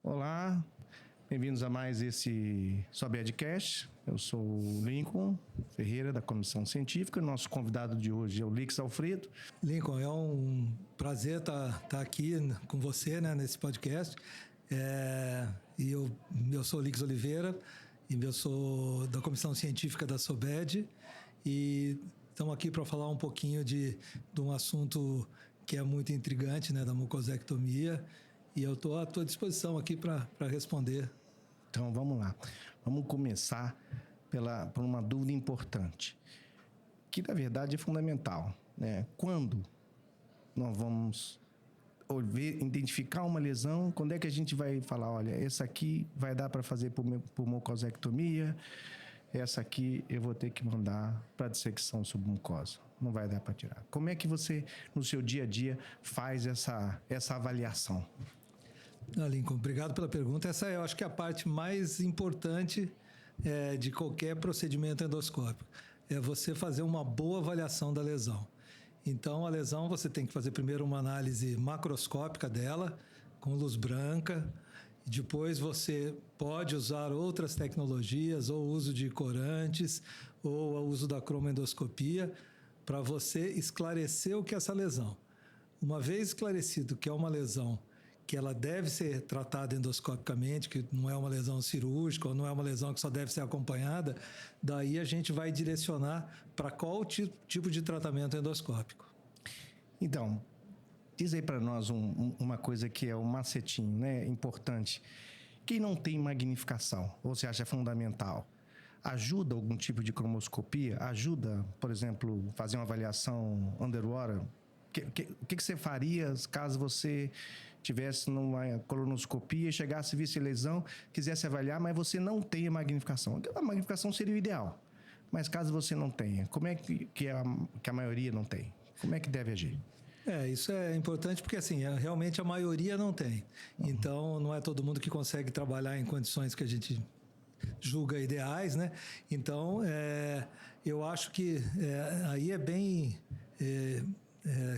Olá, bem-vindos a mais esse Sobedcast. Eu sou o Lincoln Ferreira, da Comissão Científica. Nosso convidado de hoje é o Lix Alfredo. Lincoln, é um prazer estar aqui com você, né, nesse podcast. Eu sou o Lix Oliveira e eu sou da Comissão Científica da Sobed e estamos aqui para falar um pouquinho de um assunto que é muito intrigante, né, da mucosectomia, e eu estou à tua disposição aqui para responder. Então vamos lá, vamos começar por uma dúvida importante, que na verdade é fundamental, né? Quando nós vamos identificar uma lesão, quando é que a gente vai falar, olha, essa aqui vai dar para fazer por mucosectomia, essa aqui eu vou ter que mandar para dissecção submucosa, não vai dar para tirar. Como é que você, no seu dia a dia, faz essa avaliação? Lincoln, obrigado pela pergunta. Essa eu acho que é a parte mais importante de qualquer procedimento endoscópico. É você fazer uma boa avaliação da lesão. Então, a lesão você tem que fazer primeiro uma análise macroscópica dela, com luz branca. Depois você pode usar outras tecnologias, ou uso de corantes, ou o uso da cromoendoscopia, para você esclarecer o que é essa lesão. Uma vez esclarecido que é uma lesão que ela deve ser tratada endoscopicamente, que não é uma lesão cirúrgica, ou não é uma lesão que só deve ser acompanhada, daí a gente vai direcionar para qual tipo de tratamento endoscópico. Então, diz aí para nós uma coisa que é um macetinho, né, importante. Quem não tem magnificação, ou você acha fundamental, ajuda algum tipo de cromoscopia? Ajuda, por exemplo, fazer uma avaliação underwater? O que você faria caso você tivesse numa colonoscopia, chegasse, visse lesão, quisesse avaliar, mas você não tenha magnificação? A magnificação seria o ideal, mas caso você não tenha, como é que a maioria não tem? Como é que deve agir? Isso é importante porque, assim, realmente a maioria não tem. Então, não é todo mundo que consegue trabalhar em condições que a gente julga ideais, né? Então, eu acho que aí é bem...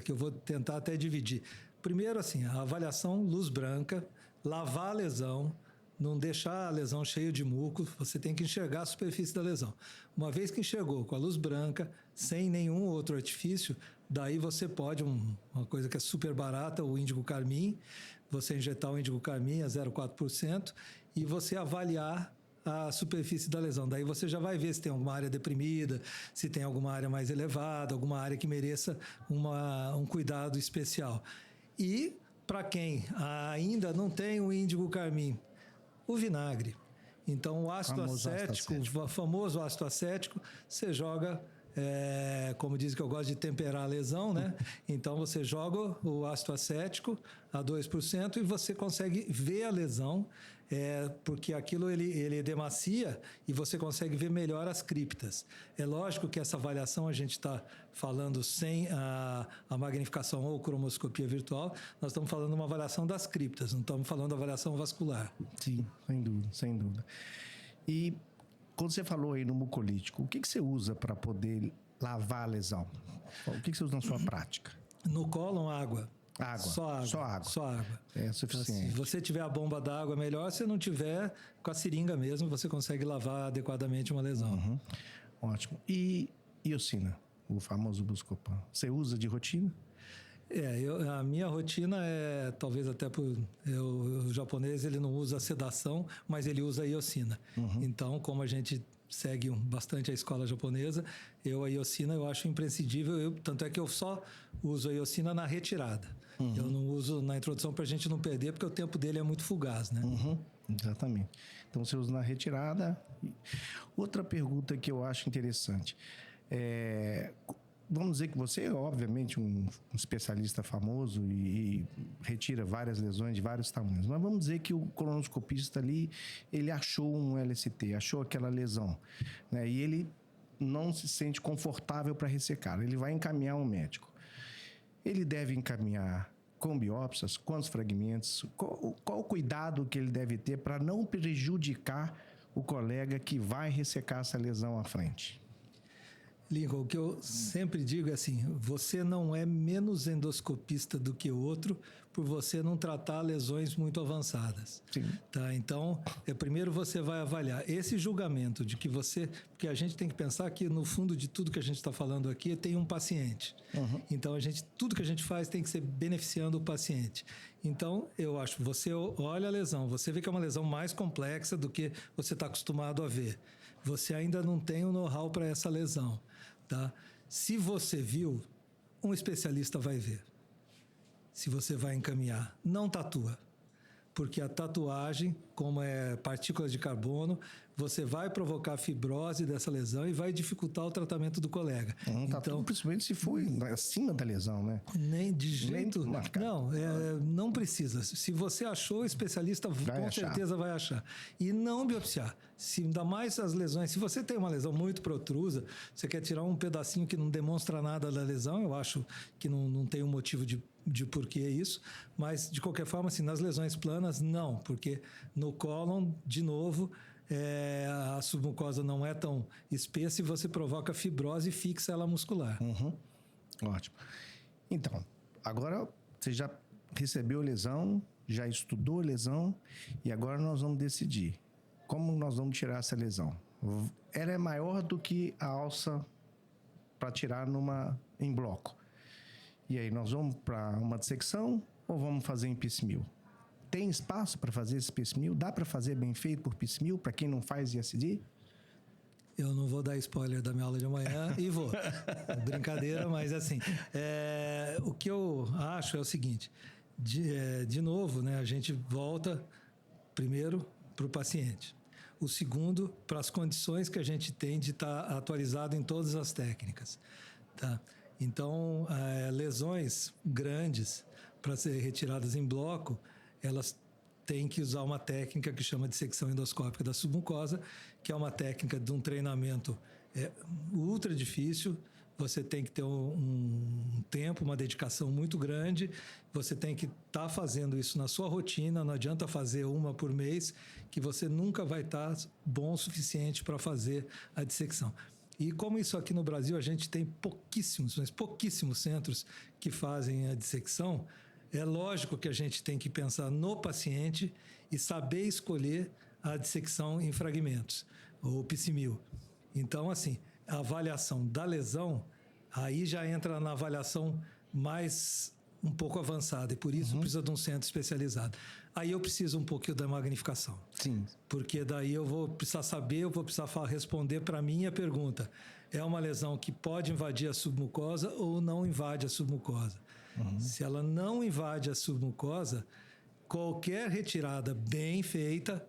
que eu vou tentar até dividir. Primeiro, assim, a avaliação luz branca, lavar a lesão, não deixar a lesão cheia de muco, você tem que enxergar a superfície da lesão. Uma vez que enxergou com a luz branca, sem nenhum outro artifício, daí você pode, uma coisa que é super barata, o índigo carmim, você injetar o índigo carmim a 0,4% e você avaliar a superfície da lesão. Daí você já vai ver se tem alguma área deprimida, se tem alguma área mais elevada, alguma área que mereça um cuidado especial. E, para quem ainda não tem o índigo carmim, o vinagre. Então, o ácido acético, o famoso ácido acético, você joga... como dizem que eu gosto de temperar a lesão, né? Então você joga o ácido acético a 2% e você consegue ver a lesão, porque aquilo ele edemacia e você consegue ver melhor as criptas. É lógico que essa avaliação a gente está falando sem a magnificação ou cromoscopia virtual, nós estamos falando de uma avaliação das criptas, não estamos falando da avaliação vascular. Sim, sem dúvida, sem dúvida. E quando você falou aí no mucolítico, o que você usa para poder lavar a lesão? O que você usa na sua prática? No cólon, água. Água? Só água. Só água. Só água. É suficiente. Se você tiver a bomba d'água, é melhor. Se não tiver, com a seringa mesmo, você consegue lavar adequadamente uma lesão. Uhum. Ótimo. E iosina, o famoso Buscopan, você usa de rotina? A minha rotina talvez até o japonês ele não usa sedação, mas ele usa a iosina. Uhum. Então, como a gente segue bastante a escola japonesa, a iosina eu acho imprescindível, tanto é que eu só uso a iosina na retirada. Uhum. Eu não uso na introdução para a gente não perder, porque o tempo dele é muito fugaz, né? Uhum. Exatamente. Então, você usa na retirada. Outra pergunta que eu acho interessante vamos dizer que você é, obviamente, um especialista famoso e retira várias lesões de vários tamanhos. Mas vamos dizer que o colonoscopista ali, ele achou um LST, achou aquela lesão, né? E ele não se sente confortável para ressecar. Ele vai encaminhar um médico. Ele deve encaminhar com biópsias, quantos fragmentos, qual o cuidado que ele deve ter para não prejudicar o colega que vai ressecar essa lesão à frente? Lincoln, o que eu sempre digo é assim, você não é menos endoscopista do que o outro por você não tratar lesões muito avançadas. Sim. Tá? Então, primeiro você vai avaliar esse julgamento de que você... Porque a gente tem que pensar que no fundo de tudo que a gente está falando aqui tem um paciente. Uhum. Então, tudo que a gente faz tem que ser beneficiando o paciente. Então, eu acho, você olha a lesão, você vê que é uma lesão mais complexa do que você está acostumado a ver. Você ainda não tem o know-how para essa lesão. Tá? Se você viu, um especialista vai ver. Se você vai encaminhar, não tatua. Porque a tatuagem, como é partículas de carbono, você vai provocar fibrose dessa lesão e vai dificultar o tratamento do colega. Então, principalmente se for acima da lesão, né? Nem de jeito... não precisa. Se você achou, o especialista com certeza vai achar. E não biopsiar. Ainda mais as lesões... Se você tem uma lesão muito protrusa, você quer tirar um pedacinho que não demonstra nada da lesão, eu acho que não tem um motivo de por que isso, mas de qualquer forma, assim, nas lesões planas, não, porque no cólon, de novo, a submucosa não é tão espessa e você provoca fibrose e fixa ela muscular. Uhum. Ótimo. Então, agora você já recebeu a lesão, já estudou a lesão e agora nós vamos decidir como nós vamos tirar essa lesão. Ela é maior do que a alça para tirar em bloco. E aí, nós vamos para uma dissecção ou vamos fazer em piecemeal? Tem espaço para fazer esse piecemeal? Dá para fazer bem feito por piecemeal para quem não faz ISD? Eu não vou dar spoiler da minha aula de amanhã e vou. Brincadeira, mas assim, o que eu acho é o seguinte, de novo, né, a gente volta primeiro para o paciente. O segundo, para as condições que a gente tem de estar atualizado em todas as técnicas. Tá? Então, lesões grandes para serem retiradas em bloco, elas têm que usar uma técnica que chama de dissecção endoscópica da submucosa, que é uma técnica de um treinamento ultra difícil. Você tem que ter um tempo, uma dedicação muito grande. Você tem que estar fazendo isso na sua rotina. Não adianta fazer uma por mês, que você nunca vai estar bom o suficiente para fazer a dissecção. E como isso aqui no Brasil, a gente tem pouquíssimos centros que fazem a dissecção, é lógico que a gente tem que pensar no paciente e saber escolher a dissecção em fragmentos, ou piecemeal. Então, assim, a avaliação da lesão, aí já entra na avaliação mais um pouco avançada, e por isso precisa de um centro especializado. Aí eu preciso um pouquinho da magnificação. Sim. Porque daí eu vou precisar saber, eu vou precisar responder para mim a pergunta. É uma lesão que pode invadir a submucosa ou não invade a submucosa? Se ela não invade a submucosa, qualquer retirada bem feita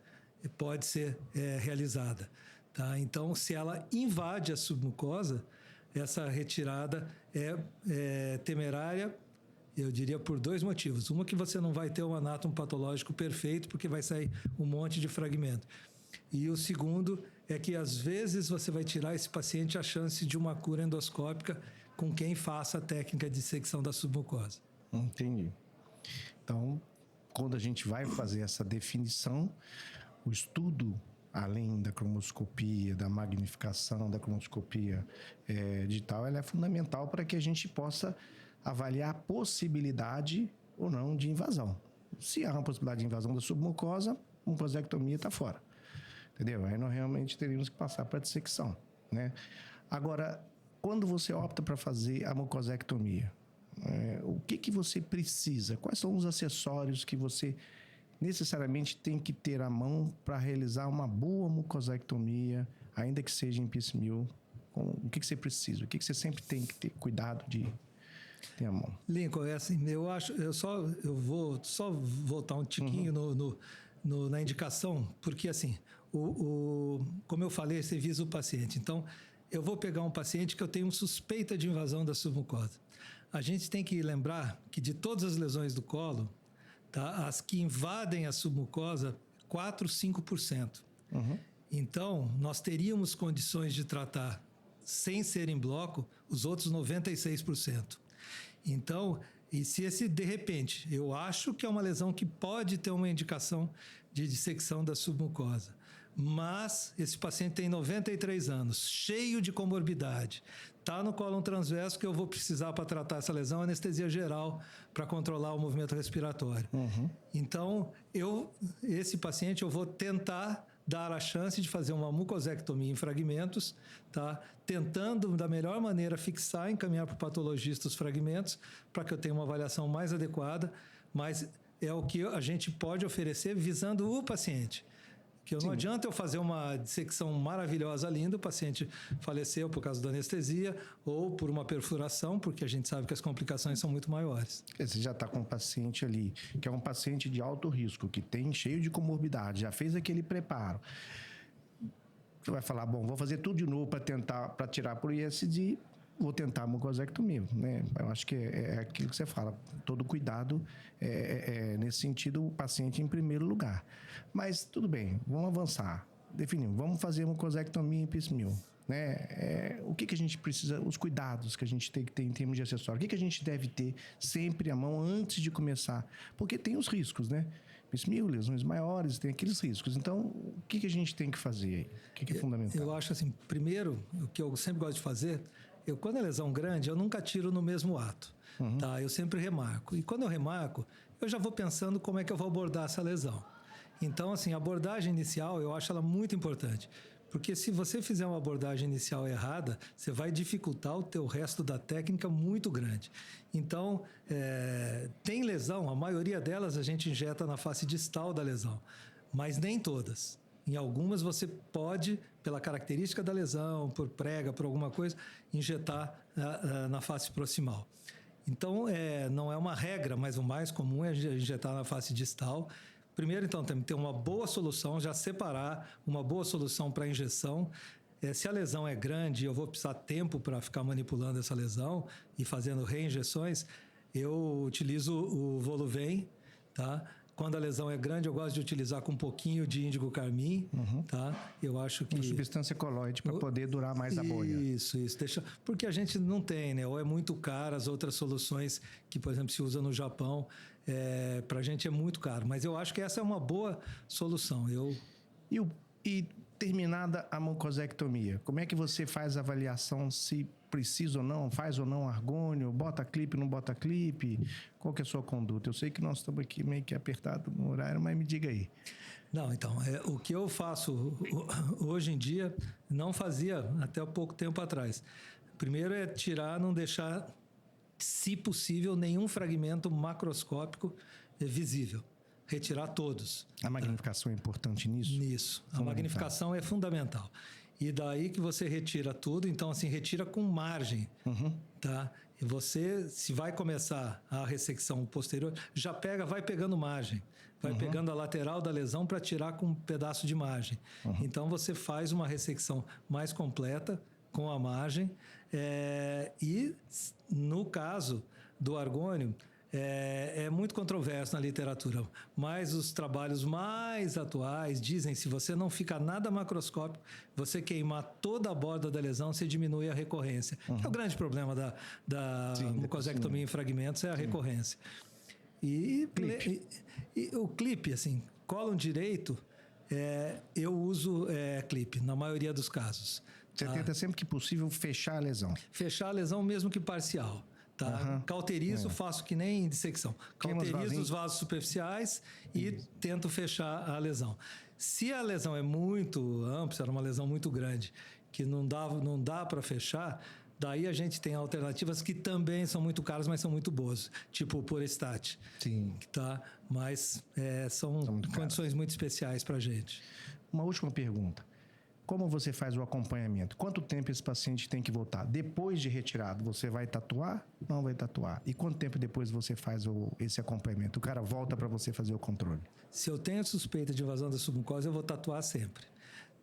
pode ser realizada. Tá? Então, se ela invade a submucosa, essa retirada é temerária, eu diria por 2 motivos. Uma, que você não vai ter um anátomo patológico perfeito, porque vai sair um monte de fragmento. E o segundo é que, às vezes, você vai tirar esse paciente a chance de uma cura endoscópica com quem faça a técnica de dissecção da submucosa. Entendi. Então, quando a gente vai fazer essa definição, o estudo, além da cromoscopia, da magnificação da cromoscopia digital, ela é fundamental para que a gente possa avaliar a possibilidade ou não de invasão. Se há uma possibilidade de invasão da submucosa, a mucosectomia está fora. Entendeu? Aí nós realmente teríamos que passar para a dissecção, né? Agora, quando você opta para fazer a mucosectomia, o que você precisa? Quais são os acessórios que você necessariamente tem que ter à mão para realizar uma boa mucosectomia, ainda que seja em piecemeal? O que você precisa? O que você sempre tem que ter cuidado de ter à mão? Lincoln, assim, eu vou só voltar um tiquinho na indicação, porque assim, como eu falei, você visa o paciente. Então, eu vou pegar um paciente que eu tenho suspeita de invasão da submucosa. A gente tem que lembrar que de todas as lesões do colo, tá, as que invadem a submucosa, 4, 5%. Então, nós teríamos condições de tratar, sem ser em bloco, os outros 96%. Então, e se de repente, eu acho que é uma lesão que pode ter uma indicação de dissecção da submucosa, Mas esse paciente tem 93 anos, cheio de comorbidade. Está no cólon transverso, que eu vou precisar para tratar essa lesão, anestesia geral para controlar o movimento respiratório. Então, esse paciente eu vou tentar dar a chance de fazer uma mucosectomia em fragmentos, tá? Tentando da melhor maneira fixar, encaminhar para o patologista os fragmentos, para que eu tenha uma avaliação mais adequada, mas é o que a gente pode oferecer visando o paciente. Que não adianta eu fazer uma dissecção maravilhosa, linda, o paciente faleceu por causa da anestesia ou por uma perfuração, porque a gente sabe que as complicações são muito maiores. Você já está com um paciente ali, que é um paciente de alto risco, que tem cheio de comorbidade, já fez aquele preparo. Você vai falar, bom, vou fazer tudo de novo para tirar por ISD, vou tentar a mucosectomia, né? Eu acho que é aquilo que você fala, todo cuidado nesse sentido, o paciente em primeiro lugar. Mas tudo bem, vamos avançar. Definimos, vamos fazer mucosectomia em piecemeal, né? O que a gente precisa, os cuidados que a gente tem que ter em termos de acessório, o que a gente deve ter sempre à mão antes de começar? Porque tem os riscos, né? Piecemeal, lesões maiores, tem aqueles riscos. Então, o que a gente tem que fazer aí? O que é fundamental? Eu acho assim, primeiro, o que eu sempre gosto de fazer, quando é lesão grande, eu nunca tiro no mesmo ato, tá? Eu sempre remarco. E quando eu remarco, eu já vou pensando como é que eu vou abordar essa lesão. Então, assim, a abordagem inicial, eu acho ela muito importante. Porque se você fizer uma abordagem inicial errada, você vai dificultar o teu resto da técnica muito grande. Então, tem lesão, a maioria delas a gente injeta na face distal da lesão, mas nem todas. Em algumas você pode, pela característica da lesão, por prega, por alguma coisa, injetar na face proximal. Então, não é uma regra, mas o mais comum é injetar na face distal. Primeiro, então, tem que ter uma boa solução, já separar uma boa solução para injeção. Se a lesão é grande e eu vou precisar tempo para ficar manipulando essa lesão e fazendo reinjeções, eu utilizo o Voluvem, tá? Quando a lesão é grande, eu gosto de utilizar com um pouquinho de índigo carmim, tá? Eu acho que... Uma substância colóide para poder durar mais a bolha. Isso. Porque a gente não tem, né? Ou é muito caro as outras soluções que, por exemplo, se usa no Japão, para a gente é muito caro. Mas eu acho que essa é uma boa solução. E terminada a mucosectomia, como é que você faz a avaliação se precisa ou não, faz ou não argônio, bota clipe, não bota clipe? Qual que é a sua conduta? Eu sei que nós estamos aqui meio que apertado no horário, mas me diga aí. Não, então, o que eu faço hoje em dia, não fazia até pouco tempo atrás. Primeiro é tirar, não deixar, se possível, nenhum fragmento macroscópico visível. Retirar todos. A magnificação é importante nisso? Nisso. A magnificação é fundamental. E daí que você retira tudo, então assim, retira com margem, tá? E você, se vai começar a ressecção posterior, vai pegando margem, vai pegando a lateral da lesão para tirar com um pedaço de margem. Então você faz uma ressecção mais completa com a margem, e no caso do argônio, é muito controverso na literatura, mas os trabalhos mais atuais dizem que se você não fica nada macroscópico, você queimar toda a borda da lesão, você diminui a recorrência. É o grande problema da mucosectomia em fragmentos, é a recorrência. E o clipe, assim, cólon direito, eu uso clipe, na maioria dos casos. Você tenta sempre que possível fechar a lesão. Fechar a lesão mesmo que parcial. Tá? Cauterizo, faço que nem dissecção. Cauterizo os vasos superficiais e tento fechar a lesão. Se a lesão é muito ampla, se era uma lesão muito grande, que não dá para fechar, daí a gente tem alternativas que também são muito caras, mas são muito boas, tipo o Purestat. Sim. Tá? Mas são condições muito especiais para a gente. Uma última pergunta. Como você faz o acompanhamento? Quanto tempo esse paciente tem que voltar? Depois de retirado, você vai tatuar? Não vai tatuar. E quanto tempo depois você faz esse acompanhamento? O cara volta para você fazer o controle. Se eu tenho suspeita de invasão da submucosa, eu vou tatuar sempre.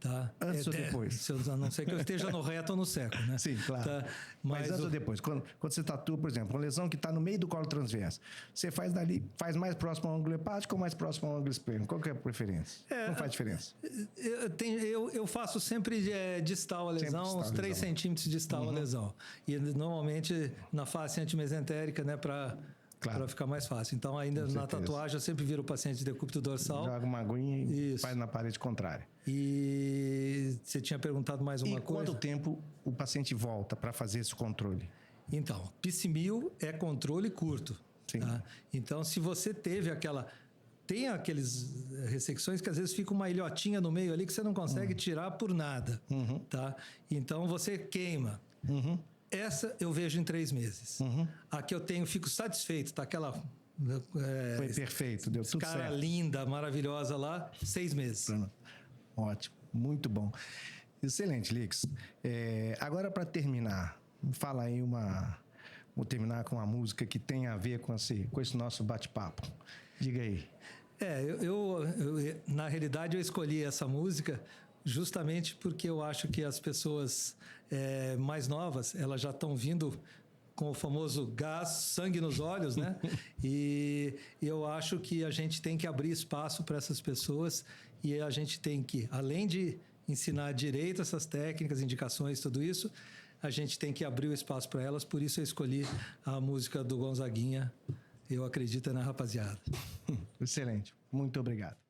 Tá? Antes ou depois? A não ser que eu esteja no reto ou no seco, né? Sim, claro. Tá? Mas antes ou depois? Quando você tatua, por exemplo, uma lesão que está no meio do colo transverso, você faz mais próximo ao ângulo hepático ou mais próximo ao ângulo esplênico? Qual que é a preferência? Não faz diferença. Eu faço sempre distal a lesão, uns 3 centímetros distal a lesão. E normalmente na face antimesentérica, né, para ficar mais fácil. Então, ainda na tatuagem, eu sempre viro o paciente de decúbito dorsal. Joga uma aguinha Isso. Faz na parede contrária. E você tinha perguntado mais uma coisa? E quanto tempo o paciente volta para fazer esse controle? Então, PCMIL é controle curto. Sim. Tá? Então, se você teve tem aqueles ressecções que às vezes fica uma ilhotinha no meio ali que você não consegue tirar por nada. Tá? Então, você queima. Essa eu vejo em 3 meses. A que eu tenho, fico satisfeito. Tá aquela... Foi perfeito, deu tudo cara certo. linda, maravilhosa lá, 6 meses. Ótimo, muito bom. Excelente, Lix. Agora, para terminar, fala aí Vou terminar com uma música que tem a ver com esse nosso bate-papo. Diga aí. Na realidade, eu escolhi essa música justamente porque eu acho que as pessoas mais novas, elas já estão vindo com o famoso gás, sangue nos olhos, né? E eu acho que a gente tem que abrir espaço para essas pessoas e a gente tem que, além de ensinar direito essas técnicas, indicações, tudo isso, a gente tem que abrir o espaço para elas. Por isso eu escolhi a música do Gonzaguinha, Eu Acredito na Rapaziada. Excelente. Muito obrigado.